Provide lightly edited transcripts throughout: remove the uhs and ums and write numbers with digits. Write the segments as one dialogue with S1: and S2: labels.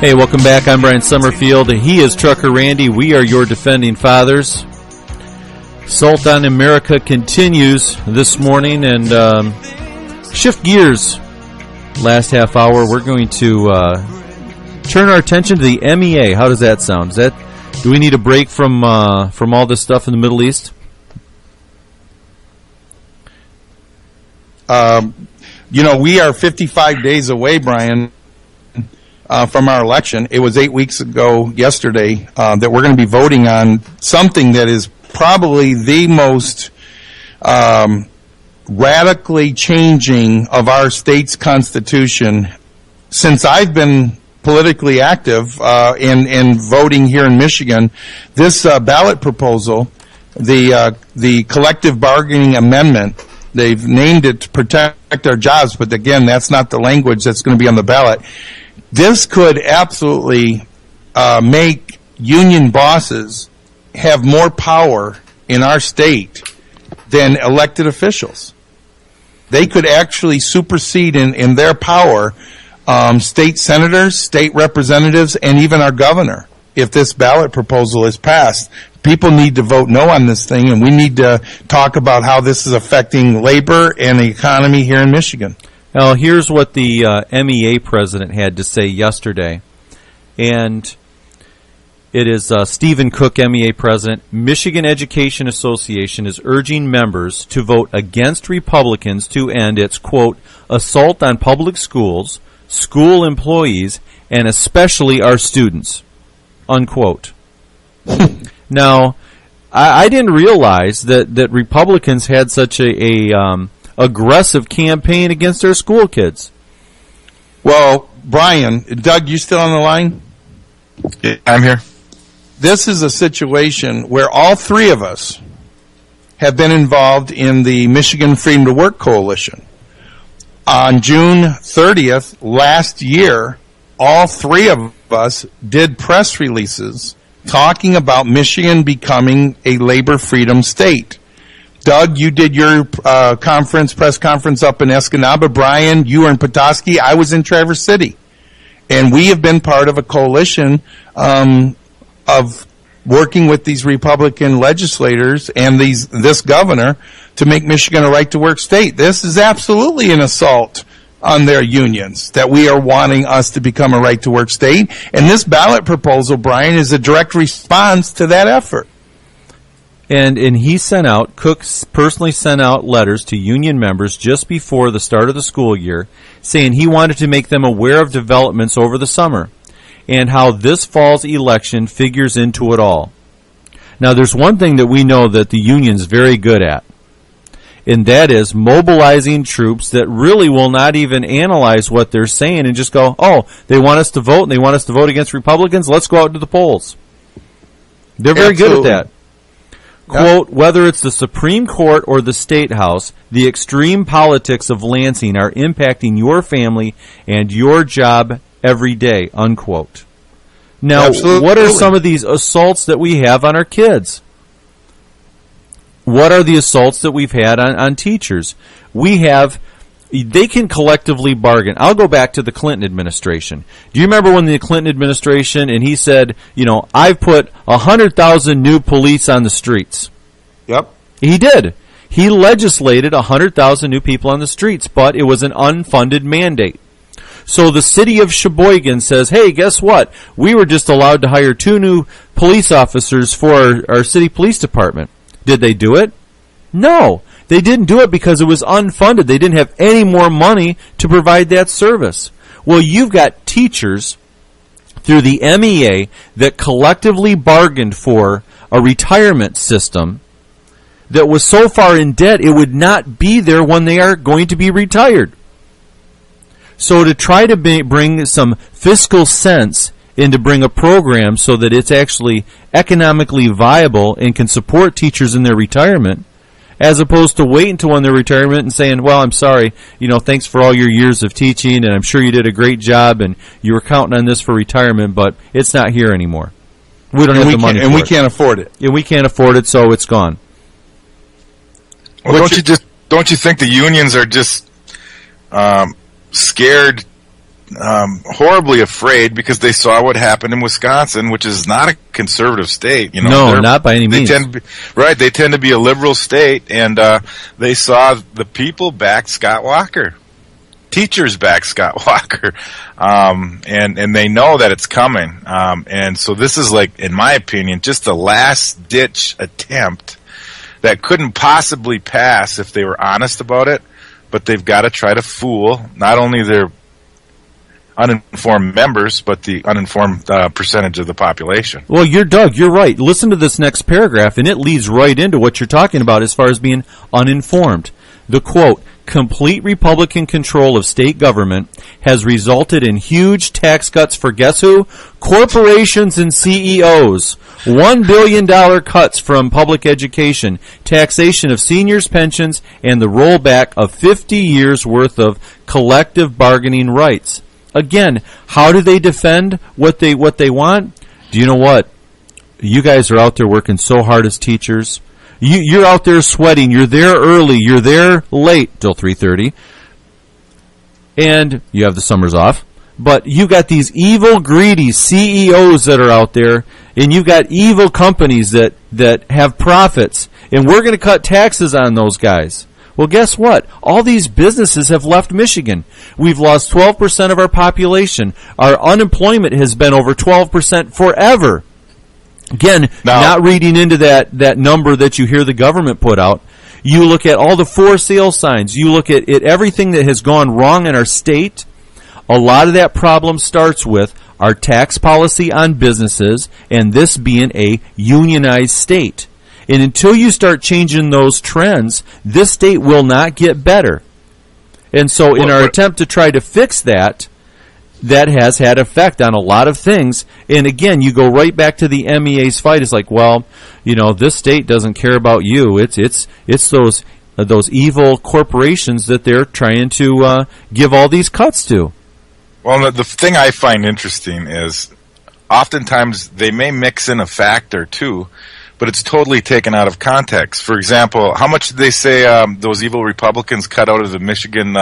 S1: Hey, welcome back. I'm Brian Sommerfield. He is Trucker Randy. We are your defending fathers. Assault on America continues this morning, and shift gears. Last half hour, we're going to turn our attention to the MEA. How does that sound? Do we need a break from all this stuff in the Middle East?
S2: We are 55 days away, Brian, from our election. It was 8 weeks ago yesterday that we're going to be voting on something that is probably the most radically changing of our state's constitution since I've been politically active in voting here in Michigan. This ballot proposal, the collective bargaining amendment, they've named it to protect our jobs, but again, that's not the language that's going to be on the ballot. This could absolutely make union bosses have more power in our state than elected officials. They could actually supersede in their power state senators, state representatives, and even our governor if this ballot proposal is passed. People need to vote no on this thing, and we need to talk about how this is affecting labor and the economy here in Michigan.
S1: Well, here's what the MEA president had to say yesterday. And it is Stephen Cook, MEA president. Michigan Education Association is urging members to vote against Republicans to end its, quote, assault on public schools, school employees, and especially our students, unquote. Now, I didn't realize that Republicans had such a aggressive campaign against their school kids.
S2: Well, Brian, Doug, you still on the line?
S3: Yeah, I'm here.
S2: This is a situation where all three of us have been involved in the Michigan Freedom to Work Coalition. On June 30th last year, all three of us did press releases talking about Michigan becoming a labor freedom state. Doug, you did your press conference up in Escanaba. Brian, you were in Petoskey. I was in Traverse City. And we have been part of a coalition of working with these Republican legislators and this governor to make Michigan a right-to-work state. This is absolutely an assault on their unions, that we are wanting us to become a right-to-work state. And this ballot proposal, Brian, is a direct response to that effort.
S1: And he sent out, Cook personally sent out letters to union members just before the start of the school year saying he wanted to make them aware of developments over the summer and how this fall's election figures into it all. Now, there's one thing that we know that the union's very good at, and that is mobilizing troops that really will not even analyze what they're saying and just go, oh, they want us to vote and they want us to vote against Republicans, let's go out to the polls. They're very good at that. Quote, whether it's the Supreme Court or the State House, the extreme politics of Lansing are impacting your family and your job every day, unquote. Now, what are some of these assaults that we have on our kids? What are the assaults that we've had on teachers? They can collectively bargain. I'll go back to the Clinton administration. Do you remember when the Clinton administration, and he said, I've put 100,000 new police on the streets?
S2: Yep.
S1: He did. He legislated 100,000 new people on the streets, but it was an unfunded mandate. So the city of Sheboygan says, hey, guess what? We were just allowed to hire 2 new police officers for our city police department. Did they do it? No. They didn't do it because it was unfunded. They didn't have any more money to provide that service. Well, you've got teachers through the MEA that collectively bargained for a retirement system that was so far in debt it would not be there when they are going to be retired. So to try to bring some fiscal sense and to bring a program so that it's actually economically viable and can support teachers in their retirement, as opposed to wait until when they're retirement and saying, well, I'm sorry, thanks for all your years of teaching, and I'm sure you did a great job, and you were counting on this for retirement, but it's not here anymore. We don't have the money for it.
S2: And we can't afford it.
S1: And we can't afford it, so it's gone.
S3: Well, don't you think the unions are just scared horribly afraid because they saw what happened in Wisconsin, which is not a conservative state.
S1: No, not by any means.
S3: They tend to be a liberal state, and they saw the people back Scott Walker. Teachers back Scott Walker, and they know that it's coming. And so this is, like, in my opinion, just a last-ditch attempt that couldn't possibly pass if they were honest about it, but they've got to try to fool not only their uninformed members, but the uninformed percentage of the population.
S1: Well, you're right. Listen to this next paragraph, and it leads right into what you're talking about as far as being uninformed. The quote, complete Republican control of state government has resulted in huge tax cuts for guess who? Corporations and CEOs. $1 billion cuts from public education, taxation of seniors' pensions, and the rollback of 50 years' worth of collective bargaining rights. Again, how do they defend what they want? Do you know what? You guys are out there working so hard as teachers. You're out there sweating. You're there early. You're there late till 3:30, and you have the summers off. But you got these evil, greedy CEOs that are out there, and you got evil companies that have profits, and we're going to cut taxes on those guys. Well, guess what? All these businesses have left Michigan. We've lost 12% of our population. Our unemployment has been over 12% forever. Again, not reading into that number that you hear the government put out. You look at all the for sale signs. You look at everything that has gone wrong in our state. A lot of that problem starts with our tax policy on businesses and this being a unionized state. And until you start changing those trends, this state will not get better. And so in our attempt to try to fix that, that has had effect on a lot of things. And again, you go right back to the MEA's fight. It's like, well, this state doesn't care about you. It's those evil corporations that they're trying to give all these cuts to.
S3: Well, the thing I find interesting is oftentimes they may mix in a fact or two, but it's totally taken out of context. For example, how much did they say those evil Republicans cut out of the Michigan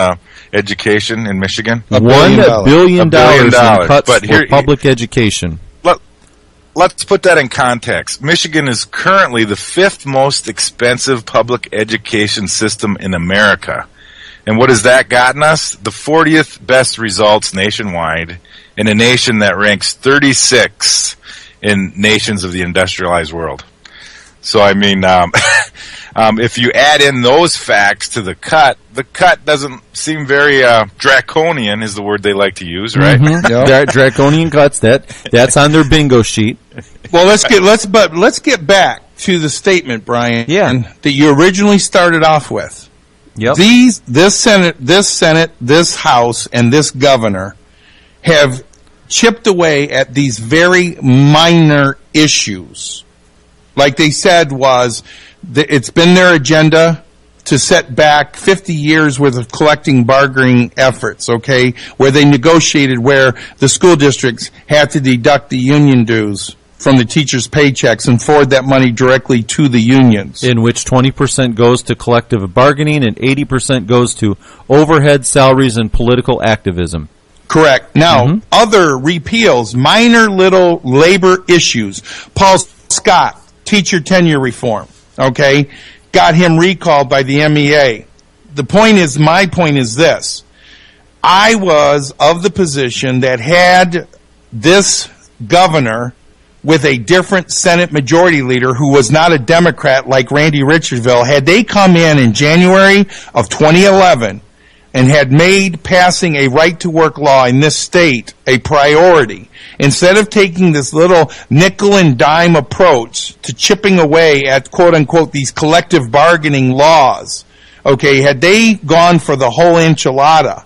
S3: education in Michigan?
S1: $1 billion in cuts for public education.
S3: Let's put that in context. Michigan is currently the 5th most expensive public education system in America. And what has that gotten us? The 40th best results nationwide in a nation that ranks 36 in nations of the industrialized world. So, I mean, if you add in those facts to the cut doesn't seem very draconian is the word they like to use, right?
S1: Mm-hmm. Yep. Draconian cuts, that's on their bingo sheet.
S2: Well, let's get back to the statement, Brian, that you originally started off with.
S1: Yep.
S2: This Senate, this House, and this governor have chipped away at these very minor issues. Like they said it's been their agenda to set back 50 years worth of collecting bargaining efforts, okay, where they negotiated where the school districts had to deduct the union dues from the teachers' paychecks and forward that money directly to the unions.
S1: In which 20% goes to collective bargaining and 80% goes to overhead, salaries, and political activism.
S2: Correct. Now, other repeals, minor little labor issues. Paul Scott, teacher tenure reform, okay, got him recalled by the MEA. My point is this. I was of the position that had this governor with a different Senate majority leader who was not a Democrat like Randy Richardsville, had they come in January of 2011 and had made passing a right-to-work law in this state a priority, instead of taking this little nickel and dime approach to chipping away at, quote-unquote, these collective bargaining laws, okay, had they gone for the whole enchilada,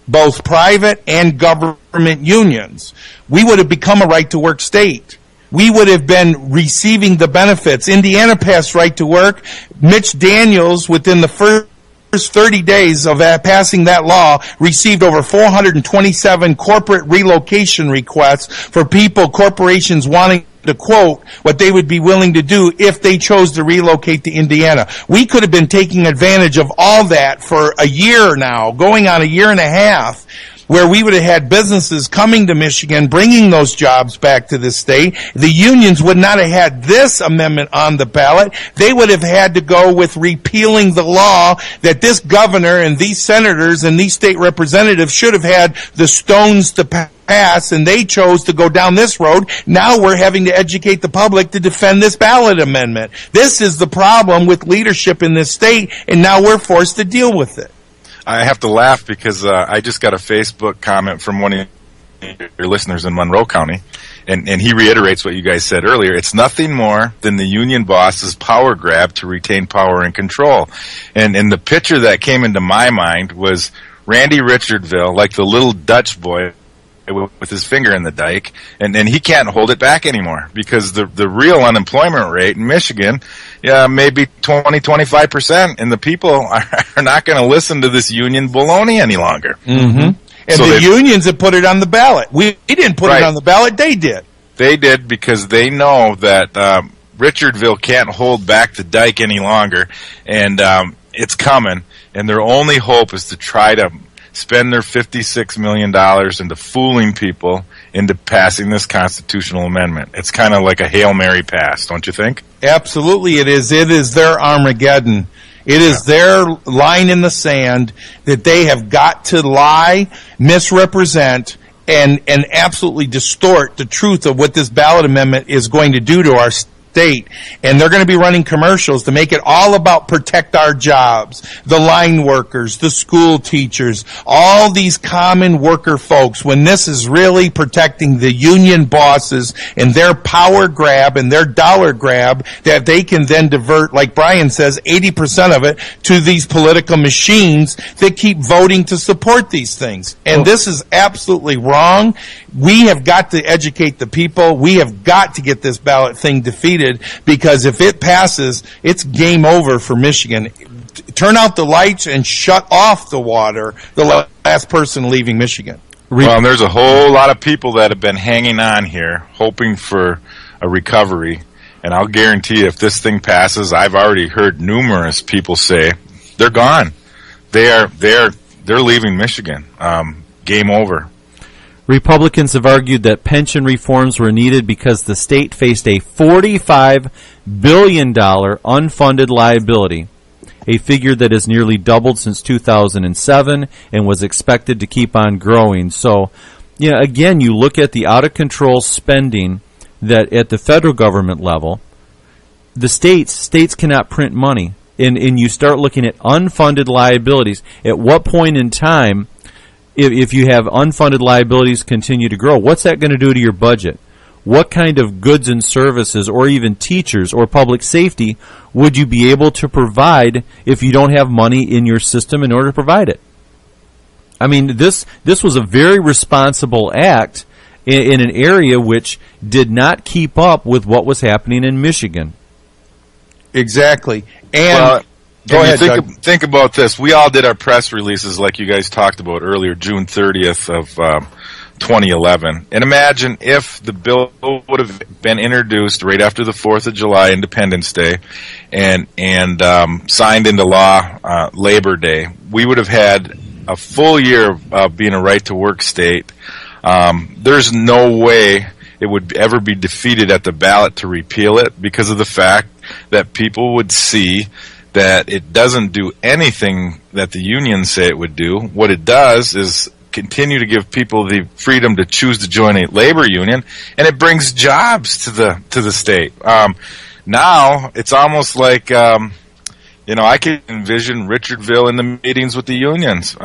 S2: both private and government unions, we would have become a right-to-work state. We would have been receiving the benefits. Indiana passed right to work. Mitch Daniels, within the first 30 days of passing that law, received over 427 corporate relocation requests for corporations wanting to quote what they would be willing to do if they chose to relocate to Indiana. We could have been taking advantage of all that for a year now, going on a year and a half, where we would have had businesses coming to Michigan, bringing those jobs back to this state. The unions would not have had this amendment on the ballot. They would have had to go with repealing the law that this governor and these senators and these state representatives should have had the stones to pass, and they chose to go down this road. Now we're having to educate the public to defend this ballot amendment. This is the problem with leadership in this state, and now we're forced to deal with it.
S3: I have to laugh because I just got a Facebook comment from one of your listeners in Monroe County, and he reiterates what you guys said earlier. It's nothing more than the union boss's power grab to retain power and control. And the picture that came into my mind was Randy Richardville, like the little Dutch boy with his finger in the dike, and he can't hold it back anymore because the real unemployment rate in Michigan, maybe 25%, and the people are not going to listen to this union baloney any longer.
S2: Mm-hmm. And so the unions have put it on the ballot. We didn't put it on the ballot, they did.
S3: They did because they know that Richardville can't hold back the dike any longer, and it's coming, and their only hope is to try to spend their $56 million into fooling people into passing this constitutional amendment. It's kind of like a Hail Mary pass, don't you think?
S2: Absolutely it is. It is their Armageddon. It is their line in the sand that they have got to lie, misrepresent, and absolutely distort the truth of what this ballot amendment is going to do to our state. And they're going to be running commercials to make it all about protect our jobs, the line workers, the school teachers, all these common worker folks, when this is really protecting the union bosses and their power grab and their dollar grab that they can then divert, like Brian says, 80% of it to these political machines that keep voting to support these things. And this is absolutely wrong. We have got to educate the people. We have got to get this ballot thing defeated, because if it passes, it's game over for Michigan. Turn out the lights and shut off the water, the last person leaving Michigan.
S3: Well, there's a whole lot of people that have been hanging on here, hoping for a recovery. And I'll guarantee you, if this thing passes, I've already heard numerous people say they're gone. They're leaving Michigan. Game over.
S1: Republicans have argued that pension reforms were needed because the state faced a $45 billion unfunded liability, a figure that has nearly doubled since 2007 and was expected to keep on growing. So, again, you look at the out-of-control spending that at the federal government level, the states cannot print money, and you start looking at unfunded liabilities. At what point in time, if you have unfunded liabilities continue to grow, what's that going to do to your budget? What kind of goods and services, or even teachers or public safety, would you be able to provide if you don't have money in your system in order to provide it? I mean, this was a very responsible act in an area which did not keep up with what was happening in Michigan.
S2: Exactly. And
S3: go ahead, think about this. We all did our press releases like you guys talked about earlier, June 30th of 2011. And imagine if the bill would have been introduced right after the 4th of July, Independence Day, and signed into law Labor Day. We would have had a full year of being a right-to-work state. There's no way it would ever be defeated at the ballot to repeal it, because of the fact that people would see that it doesn't do anything that the unions say it would do. What it does is continue to give people the freedom to choose to join a labor union, and it brings jobs to the state. Now it's almost like I can envision Richardville in the meetings with the unions.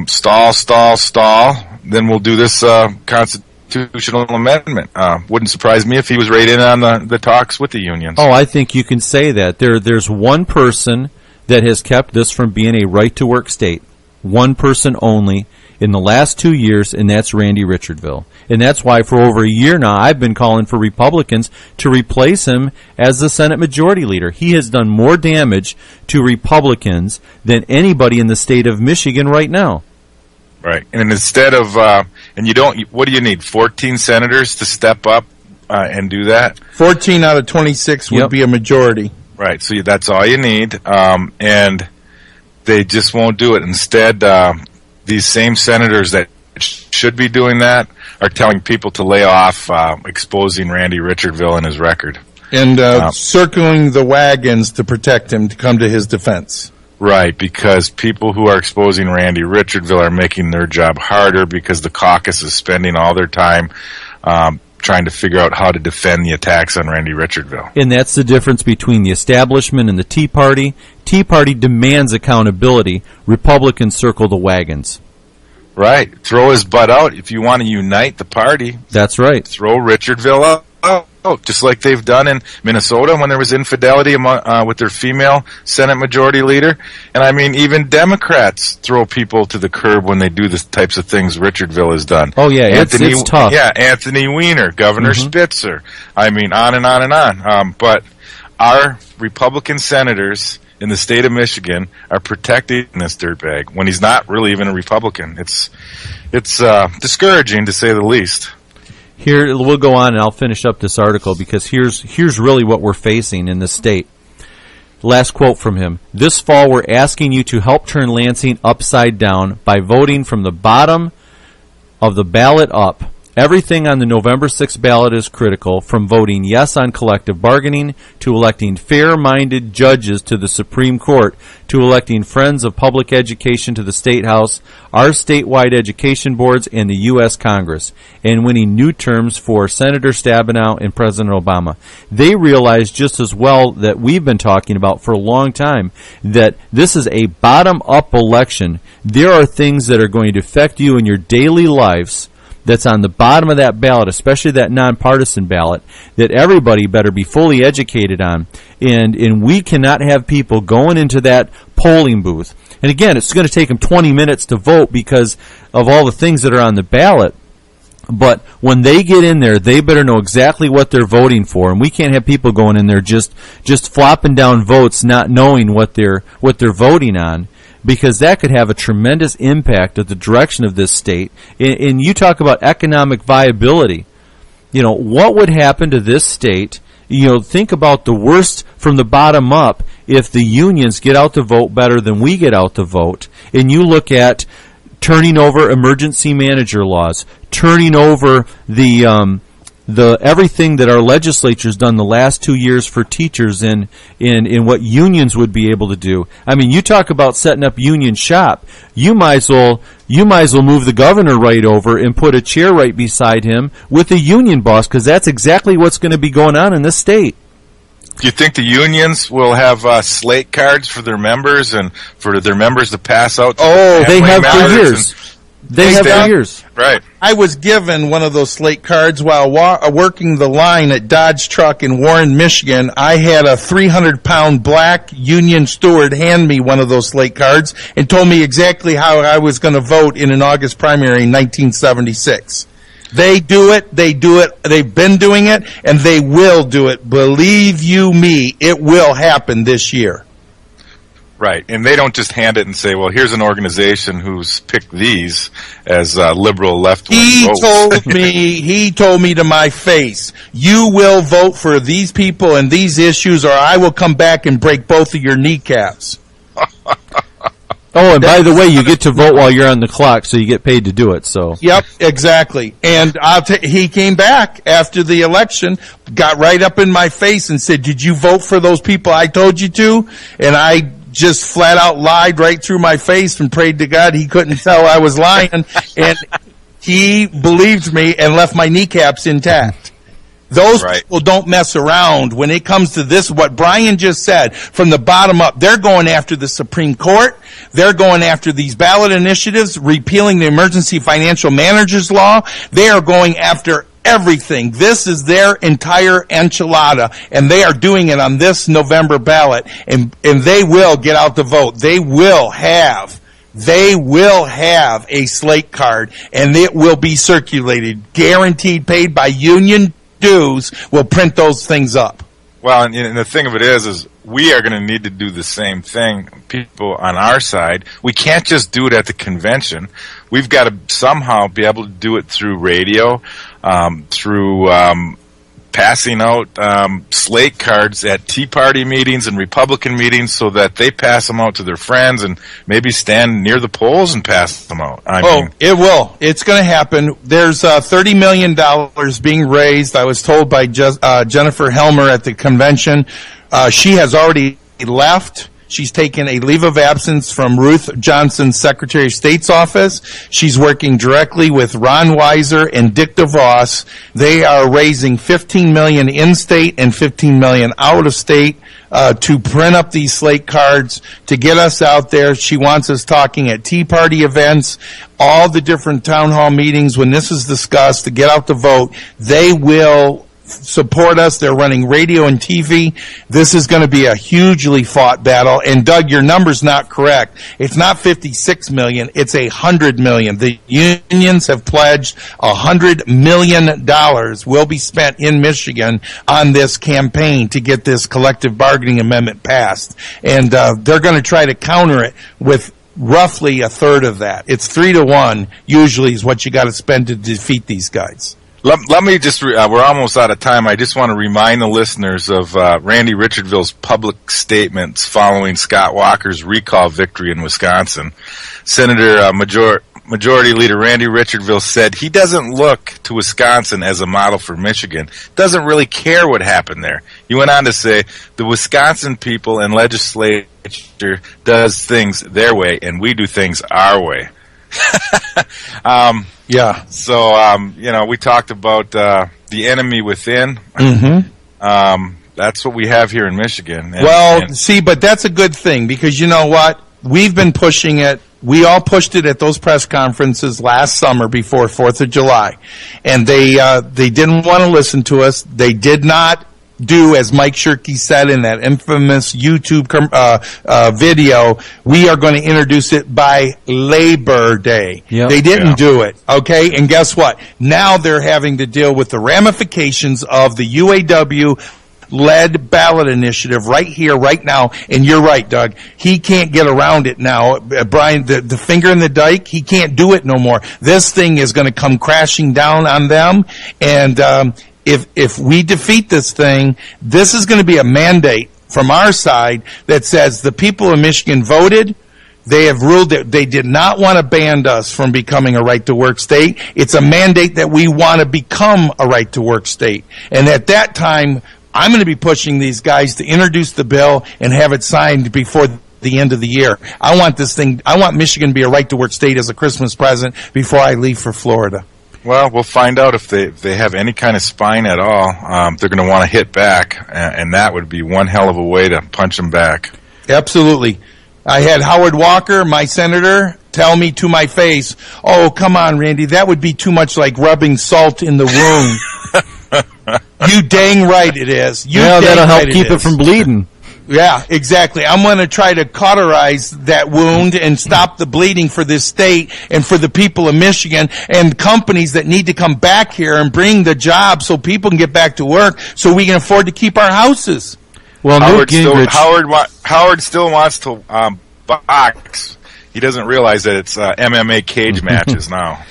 S3: Stall. Then we'll do this constitutional amendment. Wouldn't surprise me if he was right in on the talks with the unions.
S1: Oh, I think you can say that. There's one person that has kept this from being a right-to-work state. One person only in the last 2 years, and that's Randy Richardville. And that's why for over a year now I've been calling for Republicans to replace him as the Senate Majority Leader. He has done more damage to Republicans than anybody in the state of Michigan right now.
S3: Right. And instead of, what do you need, 14 senators to step up and do that?
S2: 14 out of 26 would be a majority.
S3: Right. So that's all you need. And they just won't do it. Instead, the these same senators that should be doing that are telling people to lay off exposing Randy Richardville and his record.
S2: And circling the wagons to protect him, to come to his defense.
S3: Right, because people who are exposing Randy Richardville are making their job harder because the caucus is spending all their time trying to figure out how to defend the attacks on Randy Richardville.
S1: And that's the difference between the establishment and the Tea Party. Tea Party demands accountability. Republicans circle the wagons.
S3: Right. Throw his butt out if you want to unite the party.
S1: That's right.
S3: Throw Richardville out, just like they've done in Minnesota when there was infidelity with their female Senate Majority Leader. And I mean, even Democrats throw people to the curb when they do the types of things Richardville has done.
S1: Oh, yeah, it's tough.
S3: Yeah, Anthony Weiner, Governor Spitzer. I mean, on and on and on. But our Republican senators in the state of Michigan are protecting this dirtbag when he's not really even a Republican. It's discouraging, to say the least.
S1: Here, we'll go on and I'll finish up this article because here's really what we're facing in the state. Last quote from him. This fall, we're asking you to help turn Lansing upside down by voting from the bottom of the ballot up. Everything on the November 6th ballot is critical, from voting yes on collective bargaining to electing fair-minded judges to the Supreme Court to electing friends of public education to the State House, our statewide education boards, and the U.S. Congress, and winning new terms for Senator Stabenow and President Obama. They realize just as well that we've been talking about for a long time that this is a bottom-up election. There are things that are going to affect you in your daily lives that's on the bottom of that ballot, especially that nonpartisan ballot, that everybody better be fully educated on. And we cannot have people going into that polling booth. And again, it's going to take them 20 minutes to vote because of all the things that are on the ballot. But when they get in there, they better know exactly what they're voting for. And we can't have people going in there just flopping down votes, not knowing what they're voting on, because that could have a tremendous impact of the direction of this state. And you talk about economic viability. You know, what would happen to this state? You know, think about the worst from the bottom up if the unions get out to vote better than we get out to vote. And you look at turning over emergency manager laws, turning over the everything that our legislature's done the last 2 years for teachers in what unions would be able to do. I mean, you talk about setting up union shop. You might as well move the governor right over and put a chair right beside him with a union boss, because that's exactly what's going to be going on in this state.
S3: Do you think the unions will have slate cards for their members and for their members to pass out?
S2: Oh,
S1: they have for years. They have for years.
S3: Right.
S2: I was given one of those slate cards while working the line at Dodge Truck in Warren, Michigan. I had a 300-pound black union steward hand me one of those slate cards and told me exactly how I was going to vote in an August primary in 1976. They do it. They've been doing it, and they will do it. Believe you me, it will happen this year.
S3: Right, and they don't just hand it and say, well, here's an organization who's picked these as liberal left-wing votes.
S2: He told me to my face, you will vote for these people and these issues, or I will come back and break both of your kneecaps.
S1: Oh, and by the way, you get to vote while you're on the clock, so you get paid to do it. So.
S2: Yep, exactly. And he came back after the election, got right up in my face and said, did you vote for those people I told you to? And I just flat out lied right through my face and prayed to God he couldn't tell I was lying. And he believed me and left my kneecaps intact. Those people don't mess around when it comes to this. What Brian just said, from the bottom up, they're going after the Supreme Court. They're going after these ballot initiatives, repealing the emergency financial managers law. They are going after everything. This is their entire enchilada, and they are doing it on this November ballot, and they will get out the vote. They will have a slate card, and it will be circulated, guaranteed, paid by union dues. Will print those things up.
S3: Well, and the thing of it is we are going to need to do the same thing. People on our side, we can't just do it at the convention. We've got to somehow be able to do it through radio, through passing out slate cards at Tea Party meetings and Republican meetings so that they pass them out to their friends and maybe stand near the polls and pass them out? I mean,
S2: it will. It's going to happen. There's $30 million being raised. I was told by Jennifer Helmer at the convention. She has already left. She's taken a leave of absence from Ruth Johnson's Secretary of State's office. She's working directly with Ron Weiser and Dick DeVos. They are raising $15 million in-state and $15 million out-of-state to print up these slate cards, to get us out there. She wants us talking at Tea Party events, all the different town hall meetings when this is discussed, to get out the vote. They will support us. They're running radio and TV. This is going to be a hugely fought battle. And Doug, your number's not correct. It's not 56 million. It's 100 million. The unions have pledged $100 million will be spent in Michigan on this campaign to get this collective bargaining amendment passed. And they're going to try to counter it with roughly a third of that. It's 3-1 usually is what you got to spend to defeat these guys.
S3: Let me just, we're almost out of time. I just want to remind the listeners of Randy Richardville's public statements following Scott Walker's recall victory in Wisconsin. Senator Majority Leader Randy Richardville said he doesn't look to Wisconsin as a model for Michigan, doesn't really care what happened there. He went on to say the Wisconsin people and legislature does things their way and we do things our way.
S2: Yeah.
S3: So, we talked about the enemy within.
S2: Mm-hmm.
S3: That's what we have here in Michigan.
S2: But that's a good thing because you know what? We've been pushing it. We all pushed it at those press conferences last summer before 4th of July. And they didn't want to listen to us. They did not do, as Mike Shirkey said in that infamous YouTube video, we are going to introduce it by Labor Day. Yep. They didn't do it, okay? And guess what? Now they're having to deal with the ramifications of the UAW-led ballot initiative right here, right now. And you're right, Doug. He can't get around it now. Brian, the finger in the dike, he can't do it no more. This thing is going to come crashing down on them. And if we defeat this thing, this is going to be a mandate from our side that says the people of Michigan voted. They have ruled that they did not want to ban us from becoming a right-to-work state. It's a mandate that we want to become a right-to-work state. And at that time, I'm going to be pushing these guys to introduce the bill and have it signed before the end of the year. I want Michigan to be a right-to-work state as a Christmas present before I leave for Florida.
S3: Well, we'll find out if they have any kind of spine at all. They're going to want to hit back, and that would be one hell of a way to punch them back.
S2: Absolutely. I had Howard Walker, my senator, tell me to my face, "Oh, come on, Randy, that would be too much like rubbing salt in the wound." You dang right it is.
S1: That'll help keep it from bleeding.
S2: Yeah, exactly. I'm going to try to cauterize that wound and stop the bleeding for this state and for the people of Michigan and companies that need to come back here and bring the jobs so people can get back to work so we can afford to keep our houses.
S3: Well, Howard still wants to box. He doesn't realize that it's MMA cage matches now.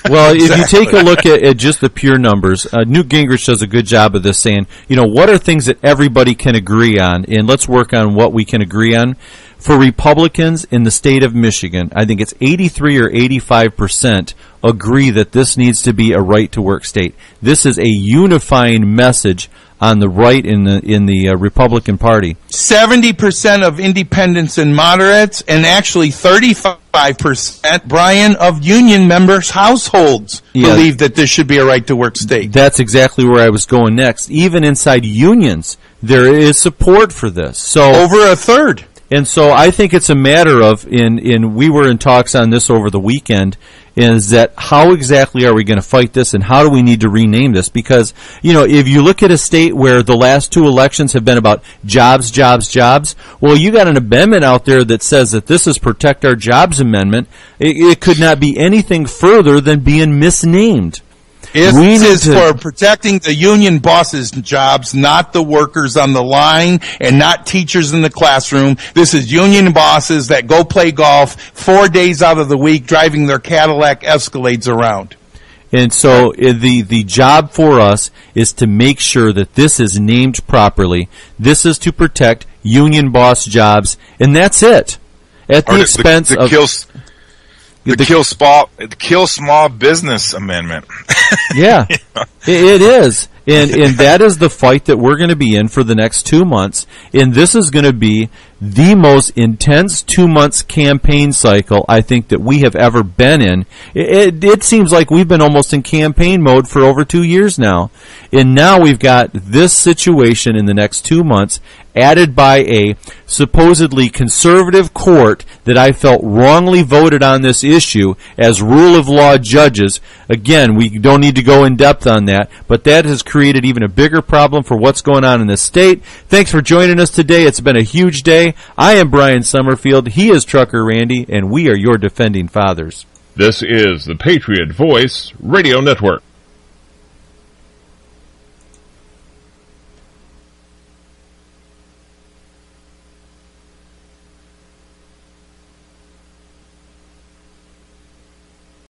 S1: Well, exactly. If you take a look at just the pure numbers, Newt Gingrich does a good job of this, saying, what are things that everybody can agree on, and let's work on what we can agree on. For Republicans in the state of Michigan, I think it's 83 or 85% agree that this needs to be a right-to-work state. This is a unifying message on the right in the Republican Party.
S2: 70% of independents and moderates, and actually 35%, Brian, of union members' households believe that this should be a right-to-work state.
S1: That's exactly where I was going next. Even inside unions, there is support for this. So
S2: over a third.
S1: And so I think it's a matter of, we were in talks on this over the weekend, is that how exactly are we going to fight this and how do we need to rename this? Because, if you look at a state where the last two elections have been about jobs, jobs, jobs, well, you got an amendment out there that says that this is Protect Our Jobs Amendment. It could not be anything further than being misnamed.
S2: This is for protecting the union bosses' jobs, not the workers on the line and not teachers in the classroom. This is union bosses that go play golf 4 days out of the week driving their Cadillac Escalades around.
S1: And so the job for us is to make sure that this is named properly. This is to protect union boss jobs, and that's it. At the expense of
S3: the kill small business amendment.
S1: Yeah, it is. And that is the fight that we're going to be in for the next 2 months. And this is going to be the most intense 2 months campaign cycle I think that we have ever been in. It seems like we've been almost in campaign mode for over 2 years now. And now we've got this situation in the next 2 months added by a supposedly conservative court that I felt wrongly voted on this issue as rule of law judges. Again, we don't need to go in depth on that, but that has created even a bigger problem for what's going on in the state. Thanks for joining us today. It's been a huge day. I am Brian Sommerfield. He is Trucker Randy, and we are your defending fathers.
S4: This is the Patriot Voice Radio Network.